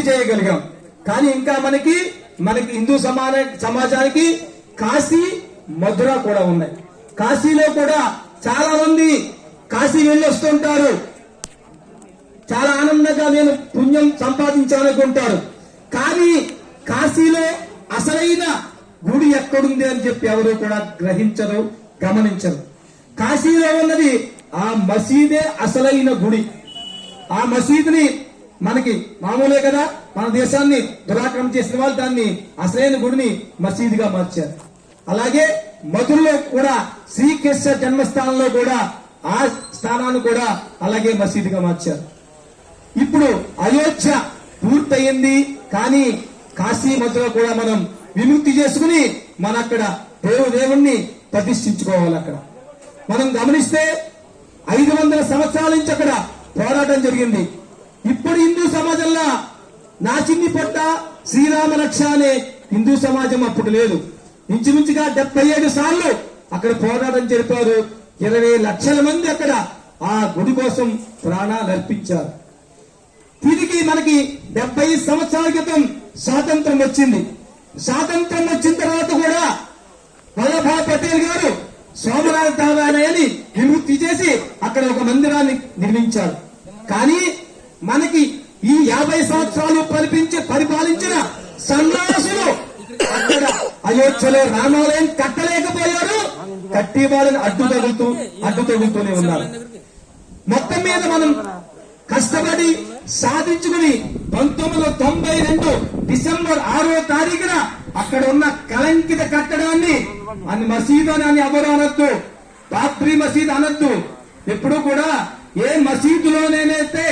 చేయగలిగాం. కానీ ఇంకా మనకి హిందూ సమాజానికి కాశీ, మధుర కూడా ఉన్నాయి. కాశీలో కూడా చాలా మంది కాశీ వెళ్ళి వస్తుంటారు. చాలా ఆనందంగా నేను పుణ్యం సంపాదించాలనుకుంటారు. కానీ కాశీలో అసలైన గుడి ఎక్కడుంది అని చెప్పి ఎవరు కూడా గ్రహించరు, గమనించరు. కాశీలో ఉన్నది ఆ మసీదే అసలైన గుడి. ఆ మసీదుని మనకి మామూలే కదా, మన దేశాన్ని దురాక్రమణ చేసిన వాళ్ళు దాన్ని అసలైన గుడిని మసీదుగా మార్చారు. అలాగే మధురలో కూడా శ్రీకృష్ణ జన్మస్థానంలో కూడా ఆ స్థానాన్ని కూడా అలాగే మసీదుగా మార్చారు. ఇప్పుడు అయోధ్య పూర్తయింది, కానీ కాశీ, మధుర కూడా మనం విముక్తి చేసుకుని మన అక్కడ దేవుణ్ణి ప్రతిష్ఠించుకోవాలి. అక్కడ మనం గమనిస్తే 500 సంవత్సరాల నుంచి అక్కడ పోరాటం జరిగింది. ఇప్పుడు హిందూ సమాజంలో నా చిన్ని పొట్ట శ్రీరామ రక్ష అనే హిందూ సమాజం అప్పుడు లేదు. ఇంచుమించుగా 77 సార్లు అక్కడ పోరాటం జరిపారు. 20 లక్షల మంది అక్కడ ఆ గుడి కోసం ప్రాణాలు అర్పించారు. తిరిగి మనకి 70 సంవత్సరాల క్రితం స్వాతంత్రం వచ్చింది. స్వాతంత్రం వచ్చిన తర్వాత కూడా వల్లభాయ్ పటేల్ గారు సోమనాథ్ దేవాలయాన్ని విముక్తి చేసి అక్కడ ఒక మందిరాన్ని నిర్మించారు. కానీ మనకి ఈ 50 సంవత్సరాలు పరిపాలించిన సన్యాసులు అక్కడ అయోధ్యలో రామాలయం కట్టలేకపోయారు. కట్టి వాళ్ళని అడ్డు తగులుతూనే ఉన్నారు. మొత్తం మీద మనం కష్టపడి సాధించుకుని 1992 డిసెంబర్ 6వ తారీఖున అక్కడ ఉన్న కలంకిత కట్టడాన్ని మసీదు అని ఎవరు అనొద్దు, బాబ్రీ మసీద్ అనొద్దు. ఎప్పుడు కూడా ఏ మసీదులోనేనైతే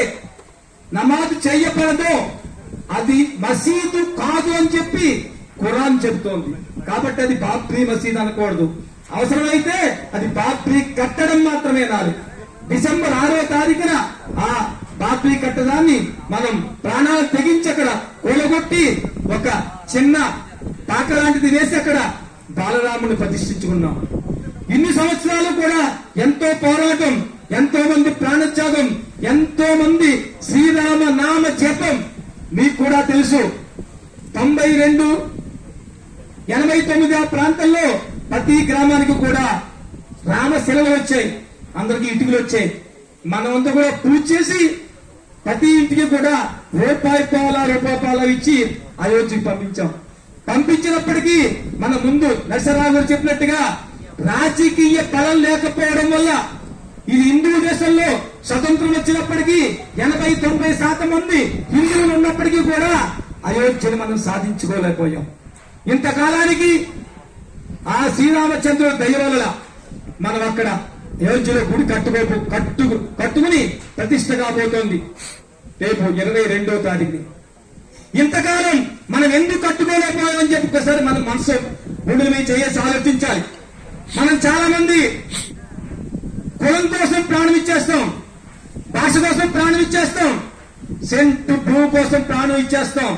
నమాజ్ చెయ్యబడదో అది మసీదు కాదు అని చెప్పి ఖురాన్ చెబుతోంది. కాబట్టి అది బాబ్రీ మసీద్ అనకూడదు. అవసరమైతే అది బాబ్రీ కట్టడం మాత్రమే నాది. డిసెంబర్ 6వ తారీఖున ఆ బాబ్రీ కట్టడాన్ని మనం ప్రాణాలు తెగించి అక్కడ కూలగొట్టి ఒక చిన్న పాక లాంటిది వేసి అక్కడ బాలరాముని ప్రతిష్ఠించుకున్నాం. ఇన్ని సంవత్సరాలు కూడా ఎంతో పోరాటం, ఎంతో మంది ప్రాణత్యాగం, ఎంతో మంది శ్రీరామ నామ జపం. మీకు కూడా తెలుసు 92, 89 ఆ ప్రాంతంలో ప్రతి గ్రామానికి కూడా రామశిలలు వచ్చాయి, అందరికి ఇటుకలు వచ్చాయి. మనమంతా కూడా పూజ చేసి ప్రతి ఇంటికి కూడా రూపాయి పాల ఇచ్చి అయోధ్యకి పంపించాం. పంపించినప్పటికీ మన ముందు నరసరావు గారు చెప్పినట్టుగా రాజకీయ బలం లేకపోవడం వల్ల ఇది హిందూ దేశంలో స్వతంత్రం వచ్చినప్పటికీ 80-90% మంది హిందువులు ఉన్నప్పటికీ కూడా అయోధ్యను మనం సాధించుకోలేకపోయాం. ఇంతకాలానికి ఆ శ్రీరామచంద్రుడు దయ వల్ల మనం అక్కడ అయోధ్యలో గుడి కట్టుకుని ప్రతిష్ట కాబోతోంది రేపు 22వ తారీఖు. ఇంతకాలం మనం ఎందుకు కట్టుకోలేకపోయామని చెప్పి ఒకసారి మన మనసు గుండెల మీద చేసి ఆలోచించాలి. మనం చాలా మంది కులం కోసం ప్రాణం ఇచ్చేస్తాం, భాష కోసం ప్రాణం ఇచ్చేస్తాం, సెంట్ భూ కోసం ప్రాణం ఇచ్చేస్తాం,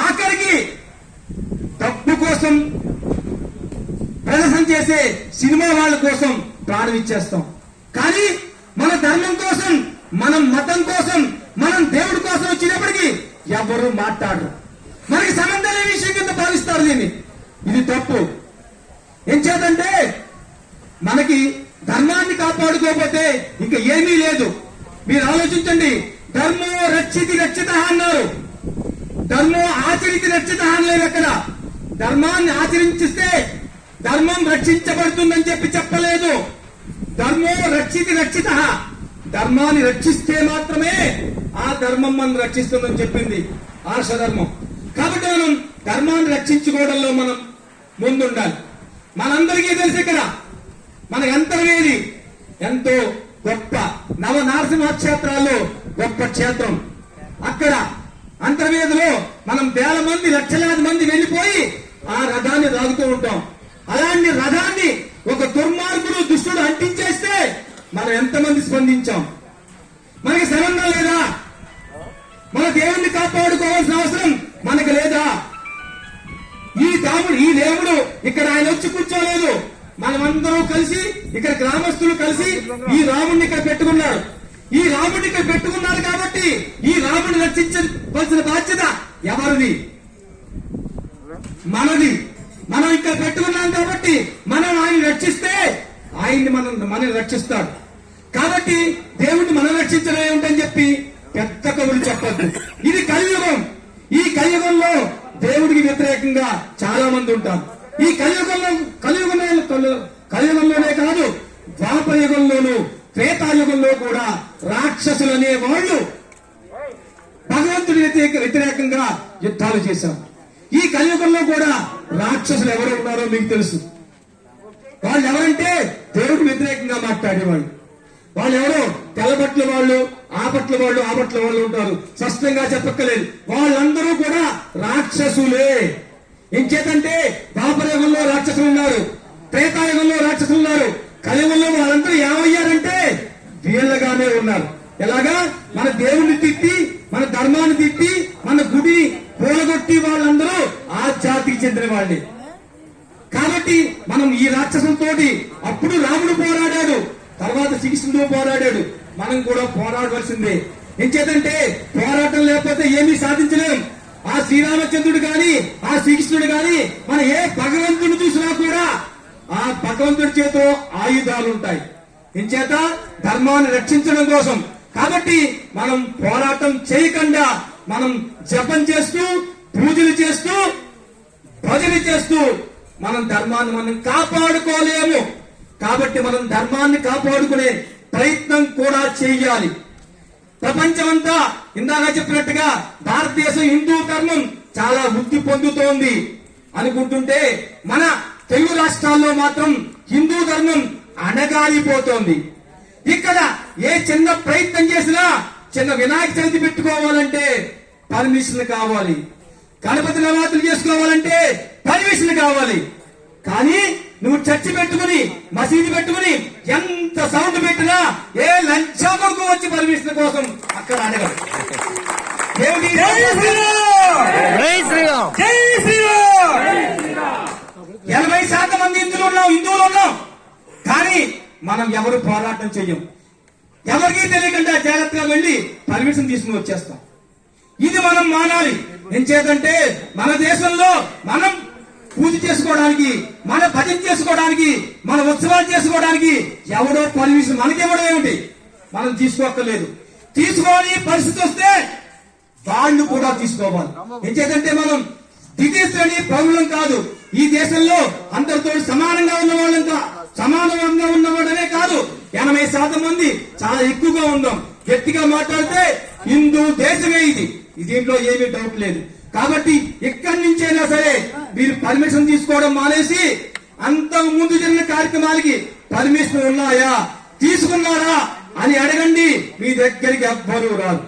ఆఖరికి డబ్బు కోసం ప్రదర్శన చేసే సినిమా వాళ్ళ కోసం ప్రాణం ఇచ్చేస్తాం. కానీ మన ధర్మం కోసం, మనం మతం కోసం, మనం దేవుడి కోసం వచ్చినప్పటికీ ఎవరు మాట్లాడరు. మనకి సంబంధం లేని విషయం కింద భావిస్తారు దీన్ని. ఇది తప్పు. ఏం చేతంటే మనకి ధర్మాన్ని కాపాడుకోకపోతే ఇంకా ఏమీ లేదు. మీరు ఆలోచించండి. ధర్మో రక్షితి రక్షిత అన్నారు, ధర్మో ఆచరితి రక్షిత అనలేదు. అక్కడ ధర్మాన్ని ఆచరించిస్తే ధర్మం రక్షించబడుతుందని చెప్పలేదు. ధర్మో రక్షితి రక్షిత, ధర్మాన్ని రక్షిస్తే మాత్రమే ఆ ధర్మం మనం రక్షిస్తుందని చెప్పింది ఆర్షధర్మం. కాబట్టి మనం ధర్మాన్ని రక్షించుకోవడంలో మనం ముందుండాలి. మనందరికీ తెలిసి ఇక్కడ మన యంత్రవేది ఎంతో గొప్ప నవనారసింహ క్షేత్రాల్లో గొప్ప క్షేత్రం. అక్కడ అంతర్వేదిలో మనం వేల మంది, లక్షలాది మంది వెళ్లిపోయి ఆ రథాన్ని రాగుతూ ఉంటాం. అలాంటి రథాన్ని ఒక దుర్మార్గుడు, దుష్టుడు అంటించేస్తే మనం ఎంతమంది స్పందించాం? మనకి సంబంధం లేదా? మన దేవుణ్ణి కాపాడుకోవాల్సిన అవసరం మనకు లేదా? ఈ దేవుడు ఇక్కడ ఆయన వచ్చి కూర్చోలేదు. మనమందరం కలిసి, ఇక్కడ గ్రామస్తులు కలిసి ఈ రాముడిని ఇక్కడ పెట్టుకున్నాడు. ఈ రాముడిని ఇక్కడ పెట్టుకున్నారు కాబట్టి ఈ రాముడిని రక్షించవలసిన బాధ్యత ఎవరిది? మనది. మనం ఇక్కడ పెట్టుకున్నాం కాబట్టి మనం ఆయన రక్షిస్తే ఆయన్ని మనం రక్షిస్తాడు. కాబట్టి దేవుడిని మనం రక్షించడం ఏమిటని చెప్పి పెద్ద కవులు చెప్పద్దు. ఇది కలియుగం. ఈ కలియుగంలో దేవుడికి వ్యతిరేకంగా చాలా మంది ఉంటారు. ఈ కలియుగంలోనే కాదు, ద్వాపర యుగంలోనూ త్రేతాయుగంలో కూడా రాక్షసులు అనే వాళ్ళు భగవంతుడి వ్యతిరేకంగా యుద్ధాలు చేశారు. ఈ కలియుగంలో కూడా రాక్షసులు ఎవరు ఉన్నారో మీకు తెలుసు. వాళ్ళు ఎవరంటే దేవుడికి వ్యతిరేకంగా మాట్లాడేవాళ్ళు. వాళ్ళు ఎవరో తెల్లబట్ల వాళ్ళు, ఆ బట్ల వాళ్ళు ఉంటారు. స్పష్టంగా చెప్పక్కలేదు. వాళ్ళందరూ కూడా రాక్షసులే. ఎంచేతంటే ద్వాపరయుగంలో రాక్షసులు ఉన్నారు, త్రేతాయుగంలో రాక్షసులు ఉన్నారు. కలియుగంలో వాళ్ళందరూ ఏమయ్యారంటే వీళ్ళగానే ఉన్నారు. ఎలాగా? మన దేవుణ్ణి తిట్టి, మన ధర్మాన్ని తిట్టి, మన గుడిని కూలగొట్టి వాళ్ళందరూ ఆ జాతికి చెందిన వాళ్ళే. కాబట్టి మనం ఈ రాక్షసులతోటి అప్పుడు రాముడు పోరాడాడు, తర్వాత శ్రీకృష్ణుడు పోరాడాడు. మనం కూడా పోరాడవలసిందే. ఎంచేతంటే పోరాటం లేకపోతే ఏమీ సాధించలేం. ఆ శ్రీరామచంద్రుడు గాని, ఆ శ్రీకృష్ణుడు గాని, మన ఏ భగవంతుని చూసినా కూడా ఆ భగవంతుడి చేతిలో ఆయుధాలు ఉంటాయి. ఎంచేత ధర్మాన్ని రక్షించడం కోసం. కాబట్టి మనం పోరాటం చేయకుండా మనం జపం చేస్తూ, పూజలు చేస్తూ, భజన చేస్తూ మనం ధర్మాన్ని మనం కాపాడుకోలేము. కాబట్టి మనం ధర్మాన్ని కాపాడుకునే ప్రయత్నం కూడా చేయాలి. ప్రపంచమంతా ఇందాక చెప్పినట్టుగా భారతదేశం హిందూ ధర్మం చాలా వృద్ధి పొందుతోంది అనుకుంటుంటే, మన తెలుగు రాష్ట్రాల్లో మాత్రం హిందూ ధర్మం అణగారిపోతోంది. ఇక్కడ ఏ చిన్న ప్రయత్నం చేసినా, చిన్న వినాయక చవితి పెట్టుకోవాలంటే పర్మిషన్ కావాలి, గణపతి నవరాత్రులు చేసుకోవాలంటే పర్మిషన్ కావాలి. కానీ నువ్వు చర్చి పెట్టుకుని, మసీదు పెట్టుకుని ఎంత సౌండ్ పెట్టినా ఏ లంచంకు వచ్చి పర్మిషన్ కోసం అక్కడ అడగదు. 80% మంది హిందువులు ఉన్నాం. కానీ మనం ఎవరు పోరాటం చెయ్యం. ఎవరికీ తెలియకుండా జాగ్రత్తగా వెళ్లి పర్మిషన్ తీసుకుని వచ్చేస్తాం. ఇది మనం మానాలి. ఎంచేతంటే మన దేశంలో మనం పూజ చేసుకోవడానికి, మన భజన చేసుకోవడానికి, మన ఉత్సవాలు చేసుకోవడానికి ఎవడో పర్మిషన్ మనకెవడో ఏమిటి, మనం తీసుకోక్కర్లేదు. తీసుకోని పరిస్థితి వస్తే వాళ్ళు కూడా తీసుకోవాలి. ఎంచేతంటే మనం ద్వితీయ పౌరులం కాదు. ఈ దేశంలో అందరితో సమానంగా ఉన్నవాడనే కాదు, 80% మంది చాలా ఎక్కువగా ఉన్నాం. గట్టిగా మాట్లాడితే హిందూ దేశమే ఇది. దీంట్లో ఏమీ డౌట్ లేదు. కాబట్టి ఎక్కడి నుంచైనా సరే మీరు పర్మిషన్ తీసుకోవడం మానేసి, అంతకు ముందు జరిగిన కార్యక్రమాలకి పర్మిషన్ ఉన్నాయా, తీసుకున్నారా అని అడగండి. మీ దగ్గరికి ఎవ్వరూ రాదు.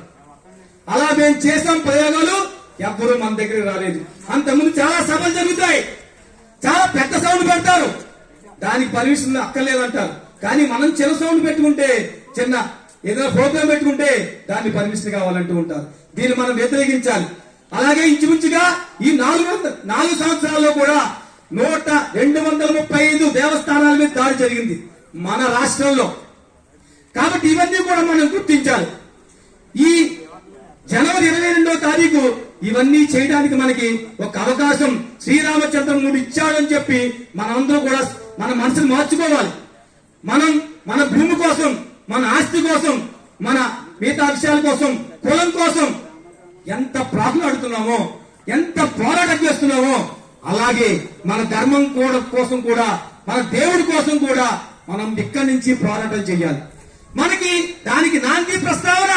అలా మేము చేసాం ప్రయోగాలు, ఎవ్వరూ మన దగ్గరికి రాలేదు. అంతకుముందు చాలా సభలు జరుగుతాయి, చాలా పెద్ద సౌండ్ పెడతారు, దానికి పర్మిషన్ అక్కర్లేదంటారు. కానీ మనం చిన్న సౌండ్ పెట్టుకుంటే, చిన్న ఏదైనా ప్రోగ్రామ్ పెట్టుకుంటే దాన్ని పర్మిషన్ కావాలంటూ ఉంటారు. దీన్ని మనం వ్యతిరేకించాలి. అలాగే ఇంచుమించుగా ఈ 4 సంవత్సరాల్లో కూడా 235 దేవస్థానాల మీద దాడి జరిగింది మన రాష్ట్రంలో. కాబట్టి ఇవన్నీ కూడా మనం గుర్తించాలి. ఈ జనవరి 22వ తారీఖు ఇవన్నీ చేయడానికి మనకి ఒక అవకాశం శ్రీరామచంద్రముడు ఇచ్చాడని చెప్పి మనందరూ కూడా మన మనసును మార్చుకోవాలి. మనం మన భూమి కోసం, మన ఆస్తి కోసం, మన మిగతా విషయాల కోసం, కులం కోసం ఎంత ప్రాకులాడుతున్నామో, ఎంత పోరాటం చేస్తున్నామో, అలాగే మన ధర్మం కోసం కూడా, మన దేవుడి కోసం కూడా మనం ఇక్కడి నుంచి పోరాటం చేయాలి. మనకి దానికి నాంది ప్రస్తావన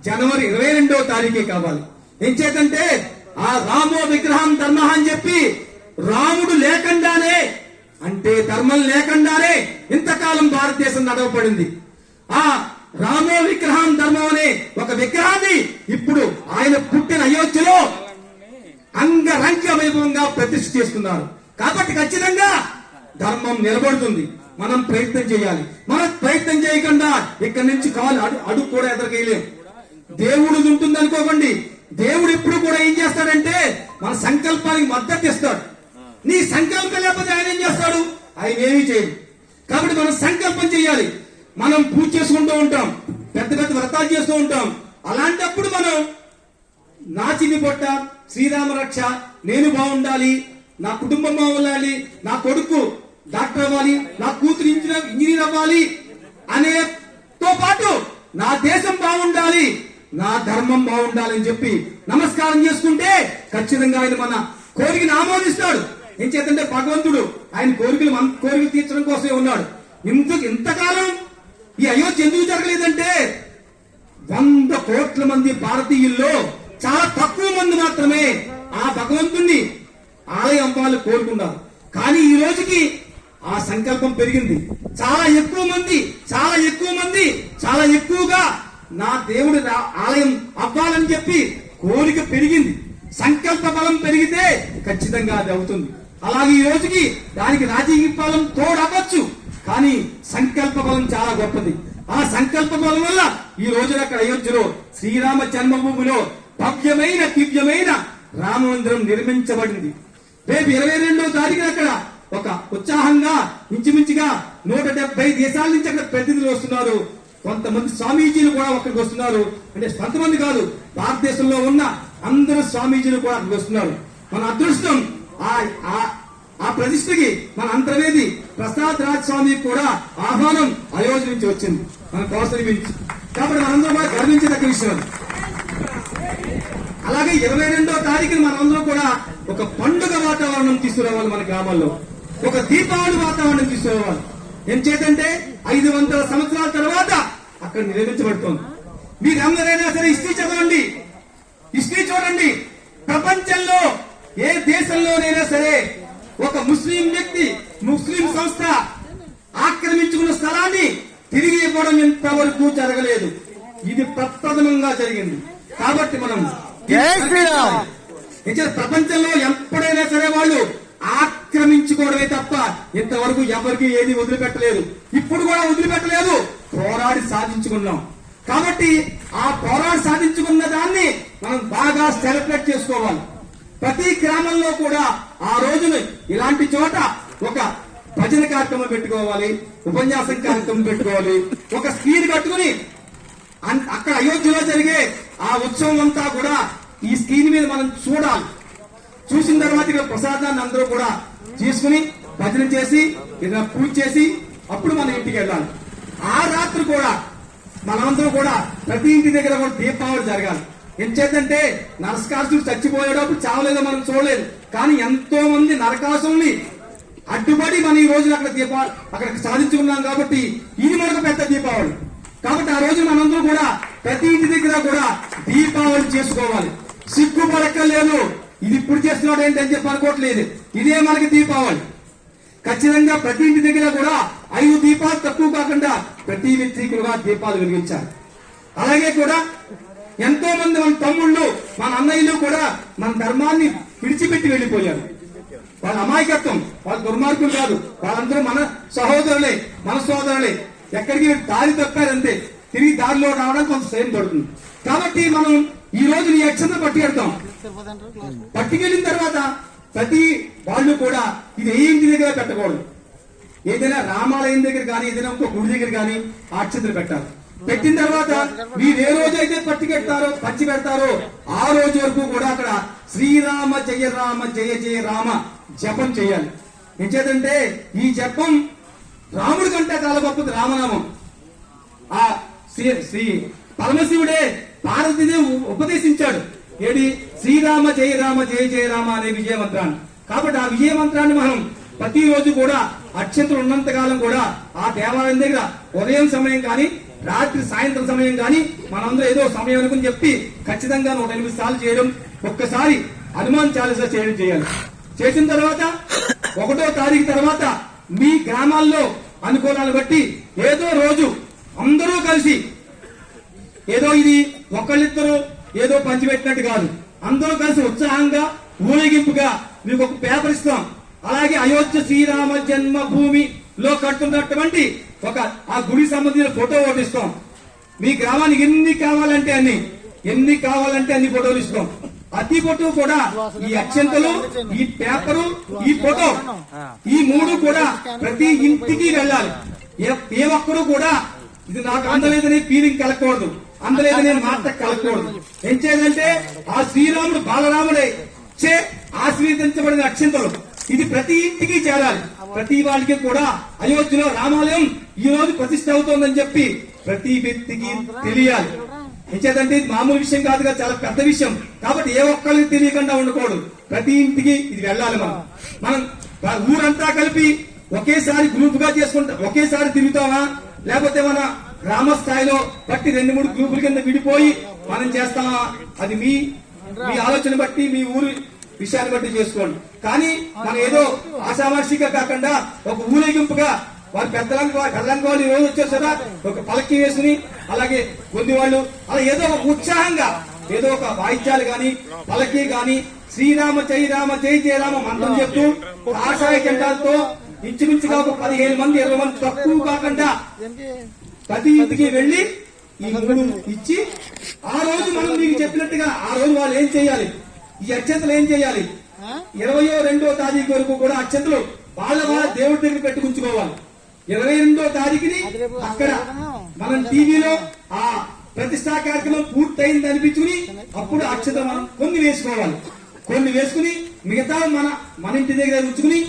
జనవరి 22వ తారీఖే కావాలి. ఏం చేతంటే ఆ రామో విగ్రహం ధర్మ అని చెప్పి, రాముడు లేకుండానే, అంటే ధర్మం లేకుండానే ఇంతకాలం భారతదేశం నడవబడింది. ఆ రామో విగ్రహం ధర్మం అనే ఒక విగ్రహాన్ని ఇప్పుడు ఆయన పుట్టిన అయోధ్యలో అంగరంగ వైభవంగా ప్రతిష్ఠ చేస్తున్నారు. కాబట్టి ఖచ్చితంగా ధర్మం నిలబడుతుంది. మనం ప్రయత్నం చేయాలి. మనం ప్రయత్నం చేయకుండా ఇక్కడి నుంచి అడుగు కూడా ఎదరకేయలేం. దేవుడు ఉంటుంది అనుకోకండి. దేవుడు ఎప్పుడు కూడా ఏం చేస్తాడంటే మన సంకల్పానికి మద్దతు ఇస్తాడు. నీ సంకల్పం లేకపోతే ఆయన ఏం చేస్తాడు? ఆయన ఏమీ చేయడు. కాబట్టి మనం సంకల్పం చేయాలి. మనం పూజ చేసుకుంటూ ఉంటాం, పెద్ద పెద్ద వ్రతాలు చేస్తూ ఉంటాం. అలాంటప్పుడు మనం నా చిన్ని పొట్ట శ్రీరామ రక్ష, నేను బాగుండాలి, నా కుటుంబం బాగుండాలి, నా కొడుకు డాక్టర్ అవ్వాలి, నా కూతురు ఇంజనీర్ అవ్వాలి అనేతో పాటు నా దేశం బాగుండాలి, నా ధర్మం బాగుండాలి అని చెప్పి నమస్కారం చేసుకుంటే ఖచ్చితంగా ఆయన మన కోరికను ఆమోదిస్తాడు. ఏం చేతంటే భగవంతుడు ఆయన కోరికలు తీర్చడం కోసమే ఉన్నాడు. ఇంతకాలం ఈ అయోధ్య ఎందుకు జరగలేదంటే 100 కోట్ల మంది భారతీయుల్లో చాలా తక్కువ మంది మాత్రమే ఆ భగవంతుణ్ణి ఆలయం అవ్వాలి కోరుకున్నారు. కానీ ఈ రోజుకి ఆ సంకల్పం పెరిగింది. చాలా ఎక్కువ మంది ఎక్కువగా నా దేవుడి ఆలయం అవ్వాలని చెప్పి కోరిక పెరిగింది. సంకల్ప బలం పెరిగితే ఖచ్చితంగా అది అవుతుంది. అలాగే ఈ రోజుకి దానికి రాజకీయ బలం తోడవచ్చు, కానీ సంకల్ప బలం చాలా గొప్పది. ఆ సంకల్ప బలం వల్ల ఈ రోజున అక్కడ అయోధ్యలో శ్రీరామ జన్మభూమిలో భవ్యమైన దివ్యమైన రామ మందిరం నిర్మించబడింది. రేపు 22వ తారీఖున అక్కడ ఒక ఉత్సాహంగా ఇంచుమించుగా 170 దేశాల నుంచి అక్కడ ప్రతినిధులు వస్తున్నారు. కొంతమంది స్వామీజీలు కూడా అక్కడికి వస్తున్నారు. అంటే కొంతమంది కాదు, భారతదేశంలో ఉన్న అందరూ స్వామీజీలు కూడా అక్కడికి వస్తున్నారు. మన అదృష్టం ఆ ప్రతిష్టకి మన అంతర్వేది ప్రసాద్ రాజ్ స్వామి కూడా ఆహ్వానం అయోధ్య నుంచి వచ్చింది, మన కోసరి నుంచి. కాబట్టి మనందరూ కూడా గర్వించదగ్గ విషయం. అలాగే 22వ తారీఖున మనందరూ కూడా ఒక పండుగ వాతావరణం తీసుకురావాలి. మన గ్రామాల్లో ఒక దీపావళి వాతావరణం తీసుకురావాలి. ఏం చేతంటే 500 సంవత్సరాల తర్వాత అక్కడ నిర్మించబడుతోంది. మీరందరైనా సరే హిస్టరీ చదవండి, హిస్టరీ చూడండి. ప్రపంచంలో ఏ దేశంలోనైనా సరే ఒక ముస్లిం వ్యక్తి, ముస్లిం సంస్థ ఆక్రమించుకున్న స్థలాన్ని తిరిగి ఇవ్వడం ఇంతవరకు జరగలేదు. ఇది ప్రప్రథమంగా జరిగింది. కాబట్టి మనం ప్రపంచంలో ఎప్పుడైనా సరే వాళ్ళు ఆక్రమించుకోవడమే తప్ప ఇంతవరకు ఎవరికి ఏది వదిలిపెట్టలేదు. ఇప్పుడు కూడా వదిలిపెట్టలేదు. పోరాడి సాధించుకున్నాం. కాబట్టి ఆ పోరాడి సాధించుకున్న దాన్ని మనం బాగా సెలబ్రేట్ చేసుకోవాలి. ప్రతి గ్రామంలో కూడా ఆ రోజున ఇలాంటి చోట ఒక భజన కార్యక్రమం పెట్టుకోవాలి, ఉపన్యాసం కార్యక్రమం పెట్టుకోవాలి. ఒక స్క్రీన్ కట్టుకుని అక్కడ అయోధ్యలో జరిగే ఆ ఉత్సవం అంతా కూడా ఈ స్క్రీన్ మీద మనం చూడాలి. చూసిన తర్వాత ఇక్కడ ప్రసాదాన్ని అందరూ కూడా తీసుకుని భజన చేసి ఏదైనా పూజ చేసి అప్పుడు మనం ఇంటికి వెళ్ళాలి. ఆ రాత్రి కూడా మనమందరూ కూడా ప్రతి ఇంటి దగ్గర కూడా దీపావళి జరగాలి. ఎంచేతంటే నరకాసురుడు చచ్చిపోయేటప్పుడు చావలేదో మనం చూడలేదు, కానీ ఎంతో మంది నరకాసురుని అడ్డుపడి మనం ఈ రోజు అక్కడ సాధించుకున్నాం. కాబట్టి ఇది మనకు పెద్ద దీపావళి. కాబట్టి ఆ రోజు మనందరూ కూడా ప్రతి ఇంటి దగ్గర కూడా దీపావళి చేసుకోవాలి. సిగ్గుపడక్కర్లేదు. ఇది ఇప్పుడు చేస్తున్నాడు ఏంటి అని చెప్పి అనుకోవట్లేదు. ఇదే మనకి దీపావళి. ఖచ్చితంగా ప్రతి ఇంటి దగ్గర కూడా 5 దీపాలు తక్కువ కాకుండా ప్రతి వ్యక్తి కూడా దీపాలు వెలిగించాలి. అలాగే కూడా ఎంతో మంది మన తమ్ముళ్ళు, మన అన్నయ్యలు కూడా మన ధర్మాన్ని విడిచిపెట్టి వెళ్లిపోయారు. వాళ్ళ అమాయకత్వం, వాళ్ళ దుర్మార్గులు కాదు, వాళ్ళందరూ మన సహోదరులే, మన సోదరులే. ఎక్కడికి దారి తప్పారంటే తిరిగి దారిలో రావడానికి కొంత సేమ్ దొరుకుతుంది. కాబట్టి మనం ఈ రోజు ఈ అక్షంత పట్టుకెళ్తాం. పట్టుకెళ్ళిన తర్వాత ప్రతి వాళ్ళు కూడా ఇది ఏ ఇంటి దగ్గర పెట్టకూడదు. ఏదైనా రామాలయం దగ్గర కానీ ఏదైనా ఇంకో గుడి దగ్గర కానీ ఆ అక్షంతలు పెట్టాలి. పెట్టిన తర్వాత మీరు ఏ రోజు అయితే పంచి పెడతారో ఆ రోజు వరకు కూడా అక్కడ శ్రీరామ జయ జయ రామ జపం చేయాలి. ఏం చేద్దంటే ఈ జపం రాముడి కంటే చాలా గొప్పది రామనామం. ఆ శ్రీ పరమశివుడే పార్వతిని ఉపదేశించాడు. ఏది శ్రీరామ జయ జయ రామ అనే విజయ మంత్రాన్ని. కాబట్టి ఆ విజయ మంత్రాన్ని మనం ప్రతిరోజు కూడా అక్షంతలు ఉన్నంత కాలం కూడా ఆ దేవాలయం దగ్గర ఉదయం సమయం కానీ రాత్రి సాయంత్రం సమయం కానీ మనందరూ ఏదో సమయం అనుకుని చెప్పి ఖచ్చితంగా 108 సార్లు చేయడం, ఒక్కసారి హనుమాన్ చాలీసా చేయడం చేయాలి. చేసిన తర్వాత 1వ తారీఖు తర్వాత మీ గ్రామాల్లో అనుకూలాన్ని బట్టి ఏదో రోజు అందరూ కలిసి ఏదో ఇది ఒకళ్ళిద్దరు ఏదో పంచిపెట్టినట్టు కాదు, అందరూ కలిసి ఉత్సాహంగా ఊరేగింపుగా మీకు ఒక పేపర్ ఇస్తాం. అలాగే అయోధ్య శ్రీరామ జన్మభూమిలో కడుతున్నటువంటి ఒక ఆ గుడి సంబంధించిన ఫోటో ఒకటి ఇస్తాం. మీ గ్రామానికి ఎన్ని కావాలంటే అన్ని ఫోటోలు ఇస్తాం. అతి ఫోటో కూడా ఈ అక్షంతలు, ఈ పేపరు, ఈ ఫోటో, ఈ 3 కూడా ప్రతి ఇంటికి వెళ్ళాలి. ఏ ఒక్కరు కూడా ఇది నాకు అందలేదని ఫీలింగ్ కలగకూడదు, అందలేదని మాట కలగకూడదు. ఏం చేయాలంటే ఆ శ్రీరాముడు బాలరాముడే చే ఆశీర్వదించబడిన అక్షంతలు ఇది ప్రతి ఇంటికి చేరాలి. ప్రతి వాళ్ళకి కూడా అయోధ్యలో రామాలయం ఈ రోజు ప్రతిష్ఠ అవుతోందని చెప్పి ప్రతి వ్యక్తికి తెలియాలి. ఎంచేదంటే ఇది మామూలు విషయం కాదుగా, చాలా పెద్ద విషయం. కాబట్టి ఏ ఒక్కరికి తెలియకుండా ఉండకూడదు, ప్రతి ఇంటికి ఇది వెళ్ళాలి. మనం ఊరంతా కలిపి ఒకేసారి గ్రూప్ గా చేసుకుంటా ఒకేసారి తిరుగుతామా, లేకపోతే మన గ్రామ స్థాయిలో బట్టి 2-3 గ్రూపుల కింద విడిపోయి మనం చేస్తామా, అది మీ ఆలోచన బట్టి మీ ఊరి విషయాన్ని బట్టి చేసుకోండి. కానీ మనం ఏదో ఆషామాషిగా కాకుండా ఒక ఊరేగింపుగా వారి పెద్దలాంటి వాళ్ళు ఈ రోజు వచ్చారు కదా, ఒక పలకి వేసుకుని అలాగే కొన్ని వాళ్ళు అలా ఏదో ఒక ఉత్సాహంగా ఏదో ఒక వాయిద్యాలు గాని పలకి గాని శ్రీరామ జై రామ జై జయ రామ మంత్రం చెప్తూ ఆశాయ జెండాలతో ఇంచుమించుగా ఒక 15 మంది 20 మంది తక్కువ కాకుండా ప్రతి ఇంటికి వెళ్లి ఈ మూడు ఇచ్చి ఆ రోజు మనం మీకు చెప్పినట్టుగా ఆ రోజు వాళ్ళు ఏం చేయాలి, ఈ అక్షంతలు ఏం చేయాలి, 22వ తారీఖు వరకు కూడా అక్షంతలు వాళ్ళ దేవుడి దగ్గర పెట్టుకుంచుకోవాలి. 22వ తారీఖుని అక్కడ మనం టీవీలో ఆ ప్రతిష్టా కార్యక్రమం పూర్తయింది అనిపించుకుని అప్పుడు అక్షత మనం కొన్ని వేసుకుని మిగతా మన ఇంటి దగ్గర ఉంచుకుని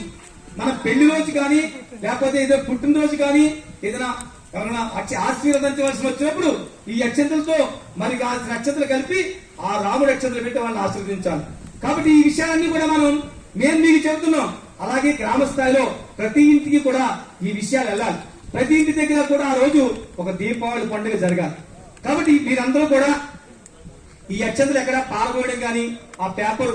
మన పెళ్లి రోజు కానీ లేకపోతే ఏదో పుట్టినరోజు కానీ ఏదైనా ఎవరైనా ఆశీర్వదించవలసి వచ్చినప్పుడు ఈ అక్షంతలతో మరి ఆ అక్షంతలు కలిపి ఆ రాముడి అక్షంతలు పెట్టి వాళ్ళని ఆశీర్వదించాలి. కాబట్టి ఈ విషయాన్ని కూడా మేము మీకు చెబుతున్నాం. అలాగే గ్రామ స్థాయిలో ప్రతి ఇంటికి కూడా ఈ విషయాలు వెళ్ళాలి. ప్రతి ఇంటి దగ్గర కూడా ఆ రోజు ఒక దీపావళి పండుగ జరగాలి. కాబట్టి మీరందరూ కూడా ఈ అక్షంతలు ఎక్కడ పాల్గొనడం గాని, ఆ పేపర్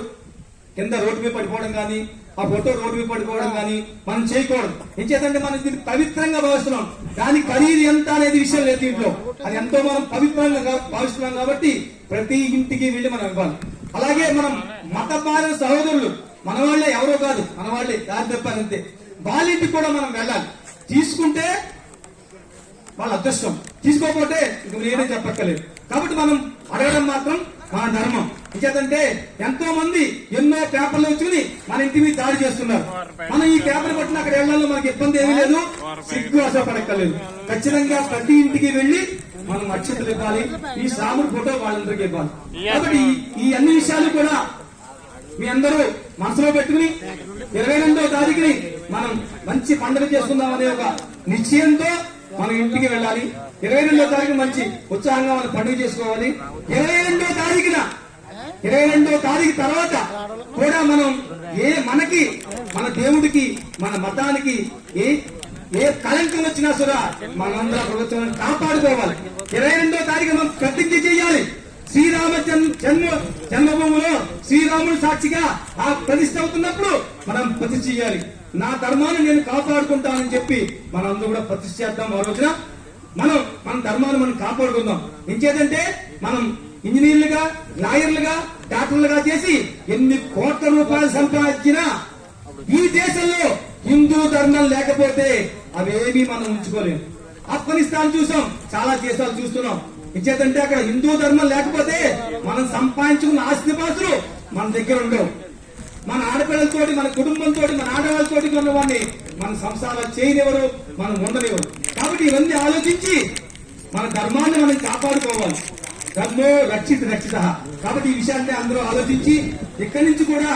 కింద రోడ్డు మీద పడిపోవడం గాని, ఆ ఫోటో రోడ్డు మీద పడిపోవడం గాని మనం చేయకూడదు. ఏం చేద్దంటే మనం దీన్ని పవిత్రంగా భావిస్తున్నాం, దాని ఖరీదు ఎంత అనేది విషయం లేదు దీంట్లో. అది ఎంతో మనం పవిత్రంగా భావిస్తున్నాం కాబట్టి ప్రతి ఇంటికి వెళ్లి మనం ఇవ్వాలి. అలాగే మనం మతపాలన సహోదరులు మన వాళ్ళే, ఎవరో కాదు మన వాళ్ళే, దారి తప్పారంతే, వాళ్ళ ఇంటికి కూడా మనం వెళ్ళాలి. తీసుకుంటే వాళ్ళ అదృష్టం, తీసుకోకపోతే ఇంక నేనే చెప్పక్కర్లేదు. కాబట్టి మనం అడగడం మాత్రం మన ధర్మం. ఇంకేదంటే ఎంతో మంది ఎన్నో పేపర్లు వచ్చుకుని మన ఇంటి మీద దాడి చేస్తున్నారు. మనం ఈ పేపర్ పట్టిన అక్కడ వెళ్ళాలో మనకి ఇబ్బంది ఏమీ లేదు, సిగ్గు అసపడక్కర్లేదు. ఖచ్చితంగా ప్రతి ఇంటికి వెళ్లి మనం అక్షతలు ఇవ్వాలి, ఈ శ్రాముడి ఫోటో వాళ్ళందరికీ ఇవ్వాలి. కాబట్టి ఈ అన్ని విషయాలు కూడా మీ అందరూ మనసులో పెట్టుకుని 22వ తారీఖుని మనం మంచి పండుగ చేసుకుందాం అనే ఒక నిశ్చయంతో మనం ఇంటికి వెళ్ళాలి. 22వ తారీఖు మంచి ఉత్సాహంగా మనం పండుగ చేసుకోవాలి. 22వ తారీఖు తర్వాత కూడా మనం మనకి మన దేవుడికి మన మతానికి ఏ కళంకం వచ్చినా సరే మనందరం ప్రభుత్వాన్ని కాపాడుకోవాలి. 22వ తారీఖు మనం ప్రతిజ్ఞ చేయాలి. శ్రీరామ జన్మభూమిలో శ్రీరాముడు సాక్షిగా ఆ ప్రతిష్ఠ అవుతున్నప్పుడు మనం ప్రతిష్ఠ చేయాలి. నా ధర్మాన్ని నేను కాపాడుకుంటానని చెప్పి మనందరూ కూడా ప్రతిష్ఠ చేద్దాం. ఆ రోజున మన ధర్మాన్ని మనం కాపాడుకుందాం. ఇంకేదంటే మనం ఇంజనీర్లుగా, లాయర్లుగా, డాక్టర్లుగా చేసి ఎన్ని కోట్ల రూపాయలు సంపాదించినా ఈ దేశంలో హిందూ ధర్మం లేకపోతే అవేమీ మనం ఉంచుకోలేము. ఆఫ్ఘనిస్తాన్ చూసాం, చాలా దేశాలు చూస్తున్నాం. ఇంచేతంటే అక్కడ హిందూ ధర్మం లేకపోతే మనం సంపాదించుకున్న ఆస్తిపాస్తులు మన దగ్గర ఉండవు. మన ఆడపిల్లలతోటి, మన కుటుంబంతో, మన ఆడవాళ్ళతోటి ఉన్నవాడిని మన సంసారాలు చేయనివ్వరు, మనం ఉండనివ్వరు. కాబట్టి ఇవన్నీ ఆలోచించి మన ధర్మాన్ని మనం కాపాడుకోవాలి. ధర్మో రక్షిత. కాబట్టి ఈ విషయాన్ని అందరూ ఆలోచించి ఇక్కడి నుంచి కూడా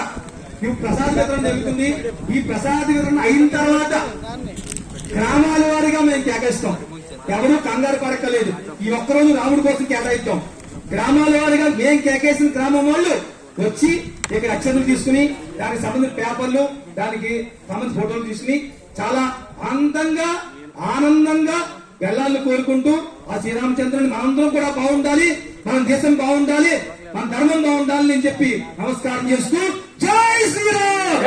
నువ్వు ప్రసాద వితరణ జరుగుతుంది. ఈ ప్రసాద వితరణ అయిన తర్వాత గ్రామాల వారిగా మేము కేటాయిస్తాం. ఎవరూ కంగారు పడక్కలేదు. ఈ ఒక్కరోజు రాముడి కోసం కేటాయిస్తాం. గ్రామాల వారిగా మేం కేకేసిన గ్రామం వాళ్ళు వచ్చి ఇక్కడ అక్షంతలు తీసుకుని దానికి సంబంధించిన పేపర్లు, దానికి సంబంధించిన ఫోటోలు తీసుకుని చాలా ఆనందంగా వెళ్ళాలని కోరుకుంటూ ఆ శ్రీరామచంద్రుని మనందరం కూడా బాగుండాలి, మన దేశం బాగుండాలి, మన ధర్మం బాగుండాలి అని చెప్పి నమస్కారం చేస్తూ జై శ్రీరామ్.